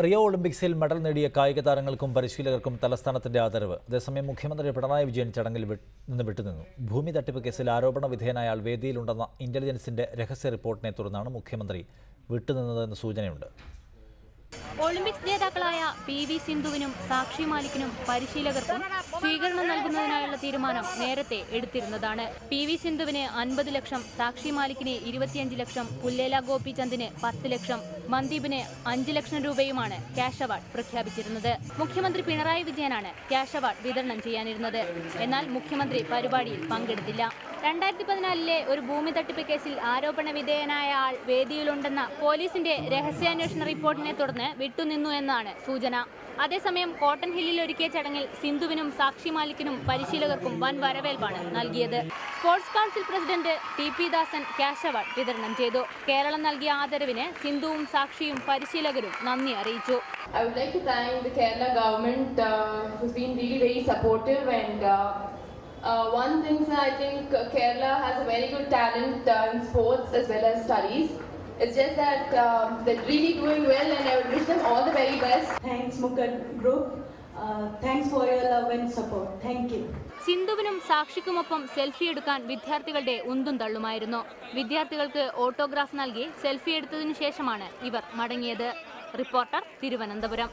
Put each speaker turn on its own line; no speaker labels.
Rio ഒളിമ്പിക്സിൽ medal നേടിയ കായിക താരങ്ങൾക്കും പരിശീലകർക്കും തലസ്ഥാനത്തിന്റെ ആദരവ്. അതേസമയം മുഖ്യമന്ത്രി പിണറായി വിജയൻ ചടങ്ങിൽ നിന്ന് വിട്ടുനിന്നു. ഭൂമി തട്ടിപ്പ് കേസിൽ ആരോപണ വിധേയനായ ആൾ വേദിയിലുണ്ടെന്ന ഇന്റലിജൻസിന്റെ രഹസ്യ റിപ്പോർട്ടിനെ തുടർന്നാണ് മുഖ്യമന്ത്രി വിട്ടുനിന്നതെന്ന് സൂചനയുണ്ട്.
ഒളിമ്പിക്സ് ജേതാക്കളായ പി.വി. സിന്ധുവിനും സാക്ഷി മാലിക്കിനും പരിശീലകർക്കും സ്വീകരണം നൽകുന്നതിനായുള്ള തീരുമാനം നേരത്തെ എടുത്തിരുന്നതാണ്. പി.വി. സിന്ധുവിന് 50 ലക്ഷം, സാക്ഷി മാലിക്കിന് 25 ലക്ഷം, പുല്ലേല ഗോപിചന്ദിന് 10 ലക്ഷം, മന്ദീപിന് 5 ലക്ഷം രൂപയുമാണ് ക്യാഷ് അവാർഡ് പ്രഖ്യാപിച്ചിരുന്നത്. മുഖ്യമന്ത്രി പിണറായി വിജയനാണ് ക്യാഷ് അവാർഡ് വിതരണം ചെയ്യാനിരുന്നത്. എന്നാൽ മുഖ്യമന്ത്രി പരിപാടിയിൽ പങ്കെടുത്തില്ല. 2014 ഒരു ഭൂമി തട്ടിപ്പ് കേസിൽ ആരോപണ വിധേയനായ ആൾ വേദിയിലുണ്ടെന്ന പോലീസിന്റെ രഹസ്യാന്വേഷണ റിപ്പോർട്ടിനെ തുടർന്ന് വിട്ടുനിന്നു എന്നാണ് സൂചന. അതേസമയം കോട്ടൺ ഹില്ലിൽ ഒരുക്കിയ ചടങ്ങിൽ സിന്ധുവിനും സാക്ഷി മാലിക്കിനും പരിശീലകർക്കും വൻ വരവേൽപ്പാണ് നൽകിയത്. Sports council president T P. Dasan cash award വിതരണം ചെയ്തു. കേരളം നൽകിയ ആദരവിന് സിന്ധുവും സാക്ഷിയും പരിശീലകരും നന്ദി അറിയിച്ചു.
I would like to thank the Kerala government who's been really very supportive and one thing I think Kerala has a very good talent in sports as well as studies. It's just that they're really doing well and I would wish them all the very best.
Thanks Mukad Group. Thanks for your love and support. Thank you.
സിന്ധുവിനും സാക്ഷിക്കുമൊപ്പം selfie എടുക്കാൻ വിദ്യാർത്ഥികളുടെ ഉന്തും തള്ളുമായിരുന്നു. വിദ്യാർത്ഥികൾക്ക് autograph നൽകി selfie എടുത്തതിനു ശേഷമാണ് ഇവർ മടങ്ങിയത്. റിപ്പോർട്ടർ, തിരുവനന്തപുരം.